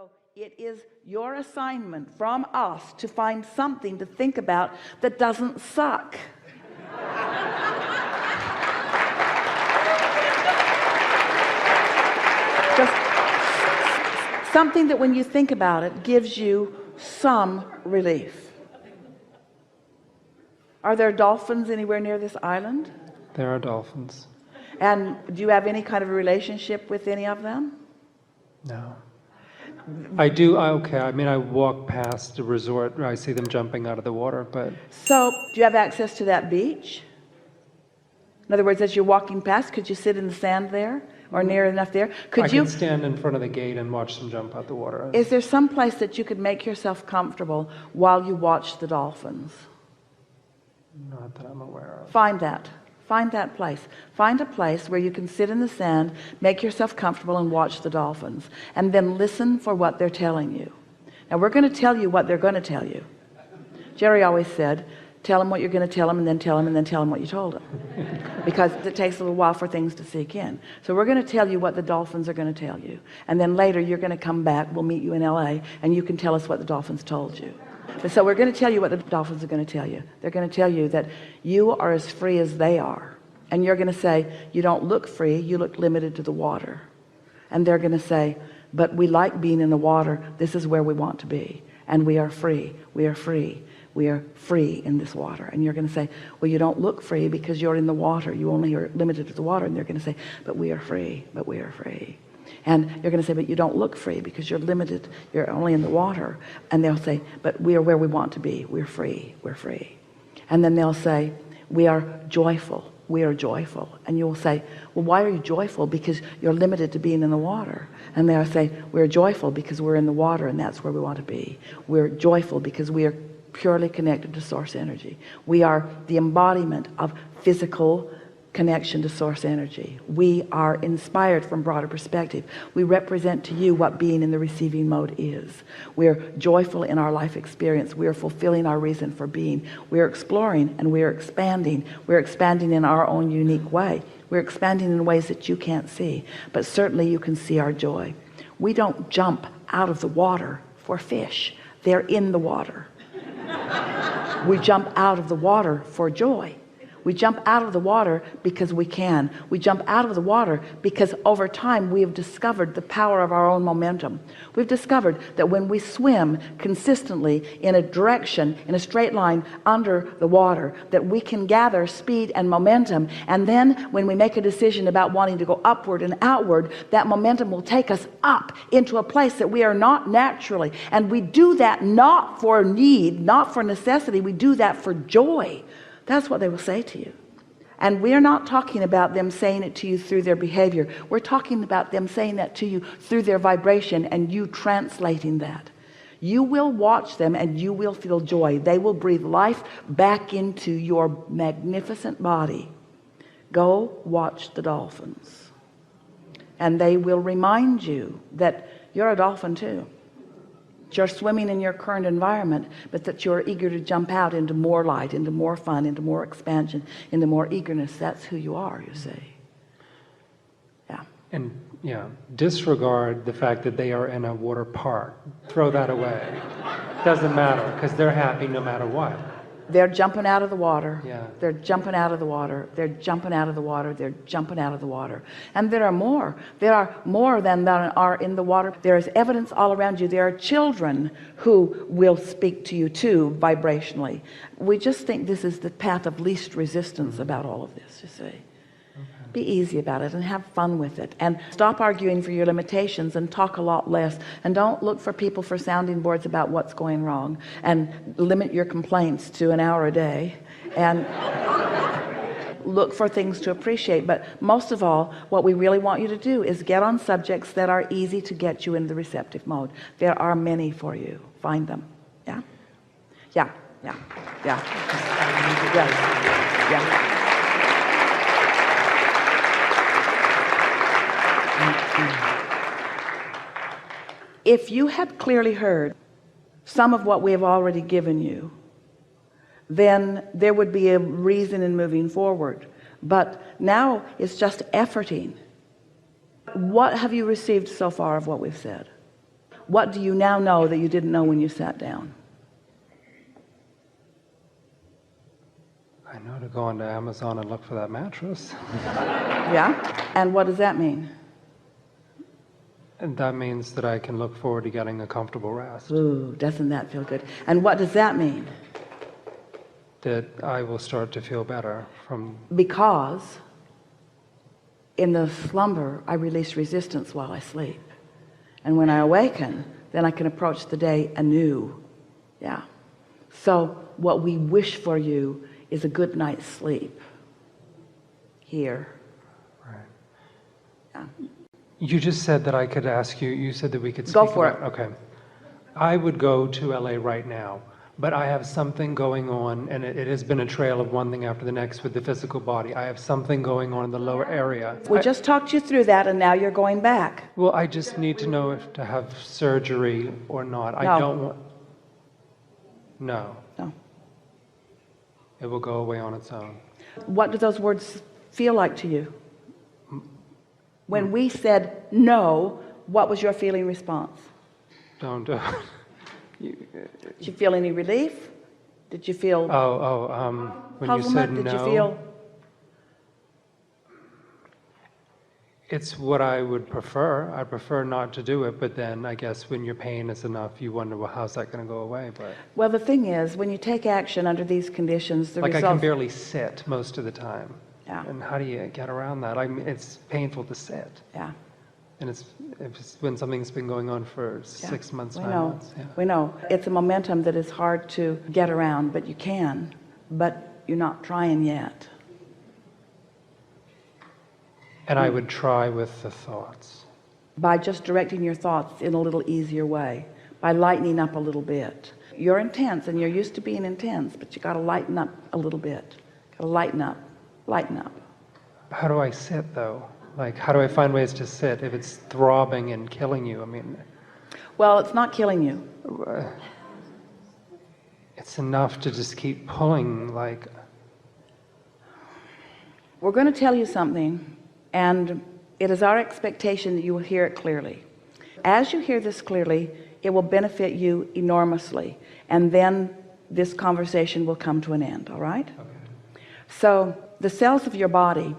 So it is your assignment from us to find something to think about that doesn't suck. Just something that when you think about it gives you some relief. Are there dolphins anywhere near this island? There are dolphins. And do you have any kind of a relationship with any of them? No. I do, okay, I mean, I walk past the resort, I see them jumping out of the water, but... So, do you have access to that beach? In other words, as you're walking past, could you sit in the sand there? Or near enough there? I can stand in front of the gate and watch them jump out the water. Is there some place that you could make yourself comfortable while you watch the dolphins? Not that I'm aware of. Find that. Find that place. Find a place where you can sit in the sand, make yourself comfortable and watch the dolphins. And then listen for what they're telling you. Now we're going to tell you what they're going to tell you. Jerry always said, tell them what you're going to tell them and then tell them and then tell them what you told them. Because it takes a little while for things to sink in. So we're going to tell you what the dolphins are going to tell you. And then later you're going to come back, we'll meet you in LA, and you can tell us what the dolphins told you. But so we're going to tell you what the dolphins are going to tell you. They're going to tell you that you are as free as they are. And you're going to say, you don't look free, you look limited to the water. And they're going to say, but we like being in the water, this is where we want to be. And we are free, we are free. We are free in this water. And you're going to say, well, you don't look free because you're in the water. You only are limited to the water. And they're going to say, but we are free, but we are free. And you're going to say, but you don't look free because you're limited. You're only in the water. And they'll say, but we are where we want to be. We're free. We're free. And then they'll say, we are joyful. We are joyful. And you'll say, well, why are you joyful? Because you're limited to being in the water. And they'll say, we're joyful because we're in the water and that's where we want to be. We're joyful because we are purely connected to source energy. We are the embodiment of physical connection to source energy. We are inspired from broader perspective. We represent to you what being in the receiving mode is. We're joyful in our life experience. We are fulfilling our reason for being. We are exploring and we are expanding. We're expanding in our own unique way. We're expanding in ways that you can't see, but certainly you can see our joy. We don't jump out of the water for fish. They're in the water. We jump out of the water for joy. We jump out of the water because we can. We jump out of the water because over time we have discovered the power of our own momentum. We've discovered that when we swim consistently in a direction, in a straight line under the water, that we can gather speed and momentum. And then when we make a decision about wanting to go upward and outward, that momentum will take us up into a place that we are not naturally. And we do that not for need, not for necessity. We do that for joy. That's what they will say to you. And we're not talking about them saying it to you through their behavior. We're talking about them saying that to you through their vibration and you translating that. You will watch them and you will feel joy. They will breathe life back into your magnificent body. Go watch the dolphins. And they will remind you that you're a dolphin too. You're swimming in your current environment, but that you're eager to jump out into more light, into more fun, into more expansion, into more eagerness. That's who you are, you see. Yeah. And yeah, disregard the fact that they are in a water park. Throw that away. Doesn't matter because they're happy no matter what. They're jumping out of the water. Yeah. They're jumping out of the water. They're jumping out of the water. They're jumping out of the water. And there are more. There are more than are in the water. There is evidence all around you. There are children who will speak to you too, vibrationally. We just think this is the path of least resistance about all of this, you see. Be easy about it and have fun with it and stop arguing for your limitations and talk a lot less, and don't look for people for sounding boards about what's going wrong, and limit your complaints to an hour a day and look for things to appreciate. But most of all, what we really want you to do is get on subjects that are easy to get you in the receptive mode. There are many for you. Find them. Yeah, yeah, yeah, yeah, yeah, yeah. If you had clearly heard some of what we have already given you, then there would be a reason in moving forward. But now it's just efforting. What have you received so far of what we've said? what do you now know that you didn't know when you sat down? I know to go onto Amazon and look for that mattress. Yeah? And what does that mean? And that means that I can look forward to getting a comfortable rest. Ooh, doesn't that feel good? And what does that mean? That I will start to feel better from... Because in the slumber, I release resistance while I sleep. And when I awaken, then I can approach the day anew. Yeah. So what we wish for you is a good night's sleep. Here. Right. Yeah. You just said that I could ask you, you said that we could speak Go for about, okay. I would go to LA right now, but I have something going on, and it has been a trail of one thing after the next with the physical body. I have something going on in the lower area. We just talked you through that, and now you're going back. Well, I just need to know if to have surgery or not. No. I don't want... No. No. It will go away on its own. What do those words feel like to you? When we said no, what was your feeling response? Don't... Did you feel any relief? Did you feel when you said puzzlement? no... Did you feel... It's what I would prefer. I prefer not to do it, but then I guess when your pain is enough, you wonder, well, how's that going to go away? But Well, the thing is, when you take action under these conditions, the like results... I can barely sit most of the time. Yeah. And how do you get around that? I mean, it's painful to sit. Yeah. And it's when something's been going on for 6 months, We 9 know. months. Yeah. We know. It's a momentum that is hard to get around, but you can. But you're not trying yet. And I would try with the thoughts. By just directing your thoughts in a little easier way, by lightening up a little bit. You're intense and you're used to being intense, but you got to lighten up a little bit. Got to lighten up. Lighten up. How do I sit, though? Like, how do I find ways to sit if it's throbbing and killing you? I mean... Well, it's not killing you. It's enough to just keep pulling, like... We're going to tell you something, and it is our expectation that you will hear it clearly. As you hear this clearly, it will benefit you enormously, and then this conversation will come to an end, all right? Okay. So the cells of your body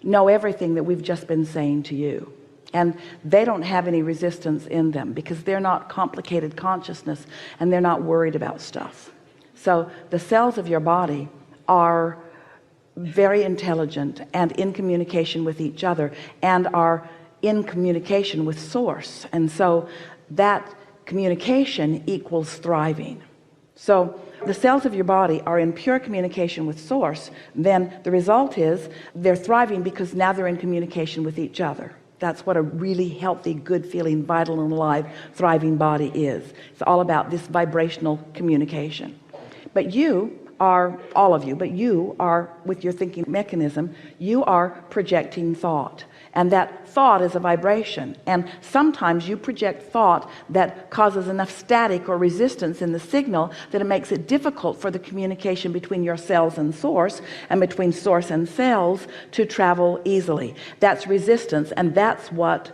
know everything that we've just been saying to you, and they don't have any resistance in them because they're not complicated consciousness and they're not worried about stuff. So the cells of your body are very intelligent and in communication with each other and are in communication with source, and so that communication equals thriving. So the cells of your body are in pure communication with source, then the result is they're thriving because now they're in communication with each other. That's what a really healthy, good feeling, vital and alive, thriving body is. It's all about this vibrational communication. But you are, all of you, but you are, with your thinking mechanism, you are projecting thought. And that thought is a vibration. And sometimes you project thought that causes enough static or resistance in the signal that it makes it difficult for the communication between your cells and source, and between source and cells, to travel easily. That's resistance, and that's what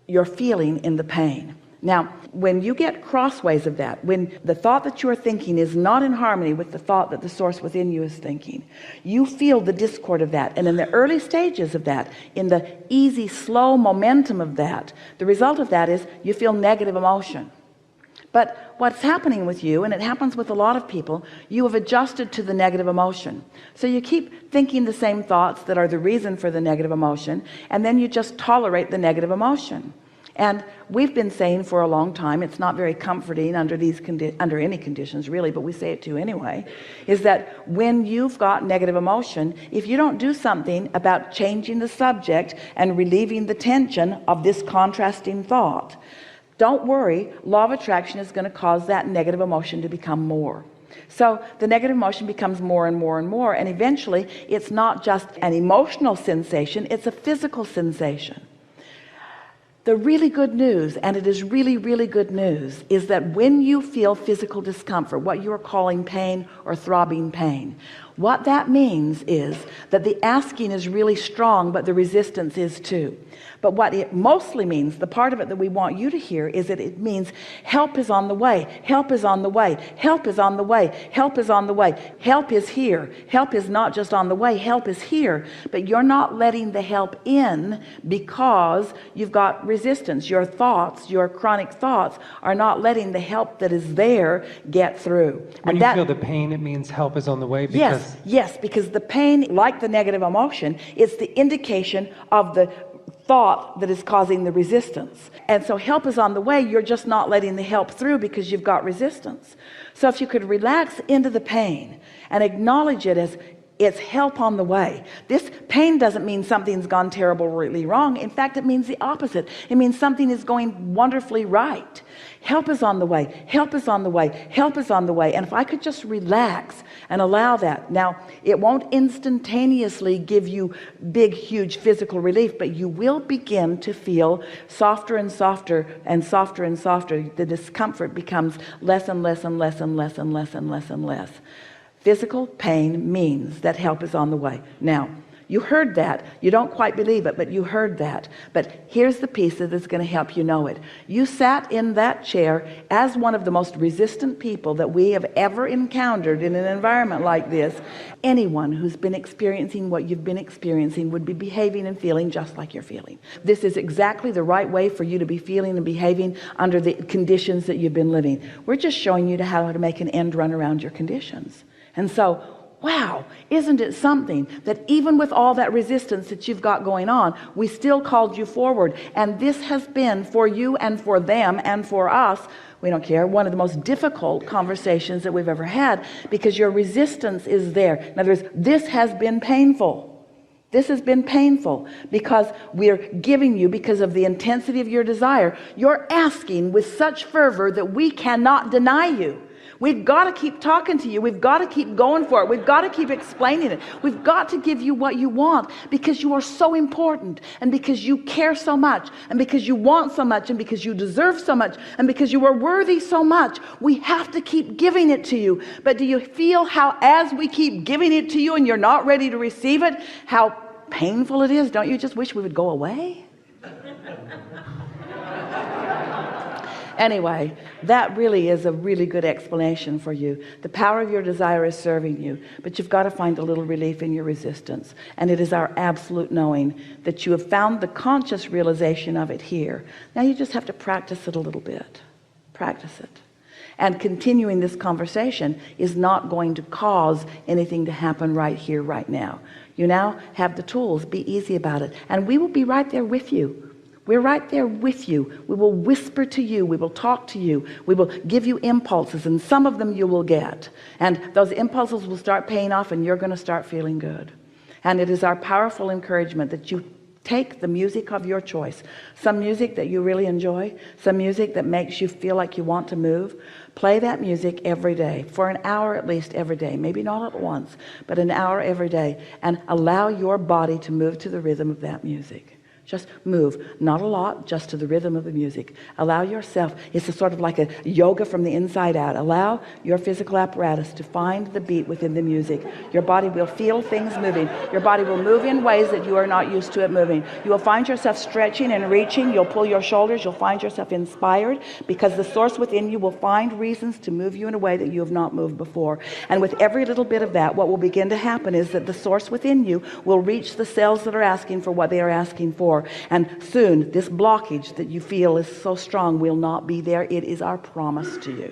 you're feeling in the pain. Now, when you get crossways of that, when the thought that you're thinking is not in harmony with the thought that the source within you is thinking, you feel the discord of that. And in the early stages of that, in the easy, slow momentum of that, the result of that is you feel negative emotion. But what's happening with you, and it happens with a lot of people, you have adjusted to the negative emotion. So you keep thinking the same thoughts that are the reason for the negative emotion, and then you just tolerate the negative emotion. And we've been saying for a long time, it's not very comforting under these under any conditions really, but we say it to you anyway, is that when you've got negative emotion, if you don't do something about changing the subject and relieving the tension of this contrasting thought, don't worry, law of attraction is going to cause that negative emotion to become more. So the negative emotion becomes more and more and more, and eventually it's not just an emotional sensation, it's a physical sensation. The really good news, and it is really, really good news, is that when you feel physical discomfort, what you are calling pain or throbbing pain, What that means is that the asking is really strong, but the resistance is too. But what it mostly means, the part of it that we want you to hear, is that it means help is on the way. Help is on the way. Help is on the way. Help is on the way. Help is here. Help is not just on the way. Help is here. But you're not letting the help in because you've got resistance. Your thoughts, your chronic thoughts, are not letting the help that is there get through. When you feel the pain, it means help is on the way? Because Yes, because the pain, like the negative emotion, is the indication of the thought that is causing the resistance. And so help is on the way. You're just not letting the help through because you've got resistance. So if you could relax into the pain and acknowledge it as it's help on the way. This pain doesn't mean something's gone terribly wrong. In fact, it means the opposite. It means something is going wonderfully right. Help is on the way. Help is on the way. Help is on the way. And if I could just relax and allow that. Now, it won't instantaneously give you big, huge physical relief, but you will begin to feel softer and softer and softer and softer. The discomfort becomes less and less and less and less and less and less and less. Physical pain means that help is on the way. Now, you heard that. You don't quite believe it, but you heard that. But here's the piece that is going to help you know it. You sat in that chair as one of the most resistant people that we have ever encountered in an environment like this. Anyone who's been experiencing what you've been experiencing would be behaving and feeling just like you're feeling. This is exactly the right way for you to be feeling and behaving under the conditions that you've been living. We're just showing you how to make an end run around your conditions. And so, wow, isn't it something that even with all that resistance that you've got going on, we still called you forward. And this has been for you and for them and for us, we don't care, one of the most difficult conversations that we've ever had, because your resistance is there. In other words, this has been painful. This has been painful because we're giving you, because of the intensity of your desire, you're asking with such fervor that we cannot deny you. We've got to keep talking to you. We've got to keep going for it. We've got to keep explaining it. We've got to give you what you want, because you are so important, and because you care so much, and because you want so much, and because you deserve so much, and because you are worthy so much. We have to keep giving it to you. But do you feel how, as we keep giving it to you and you're not ready to receive it, how painful it is? Don't you just wish we would go away? Anyway, that really is a really good explanation for you. The power of your desire is serving you, but you've got to find a little relief in your resistance. And it is our absolute knowing that you have found the conscious realization of it here. Now you just have to practice it a little bit. Practice it. And continuing this conversation is not going to cause anything to happen right here, right now. You now have the tools. Be easy about it. And we will be right there with you. We're right there with you. We will whisper to you. We will talk to you. We will give you impulses, and some of them you will get. And those impulses will start paying off, and you're going to start feeling good. And it is our powerful encouragement that you take the music of your choice. Some music that you really enjoy, some music that makes you feel like you want to move. Play that music every day, for an hour at least every day. Maybe not at once, but an hour every day. And allow your body to move to the rhythm of that music. Just move, not a lot, just to the rhythm of the music. Allow yourself, it's a sort of like a yoga from the inside out. Allow your physical apparatus to find the beat within the music. Your body will feel things moving. Your body will move in ways that you are not used to it moving. You will find yourself stretching and reaching. You'll pull your shoulders. You'll find yourself inspired, because the source within you will find reasons to move you in a way that you have not moved before. And with every little bit of that, what will begin to happen is that the source within you will reach the cells that are asking for what they are asking for. And soon this blockage that you feel is so strong will not be there. It is our promise to you.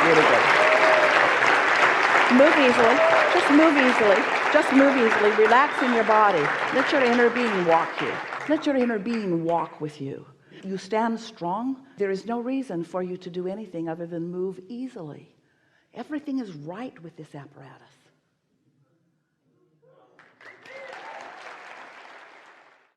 Really good. Move easily. Just move easily. Just move easily. Relax in your body. Let your inner being walk you. Let your inner being walk with you. You stand strong. There is no reason for you to do anything other than move easily. Everything is right with this apparatus.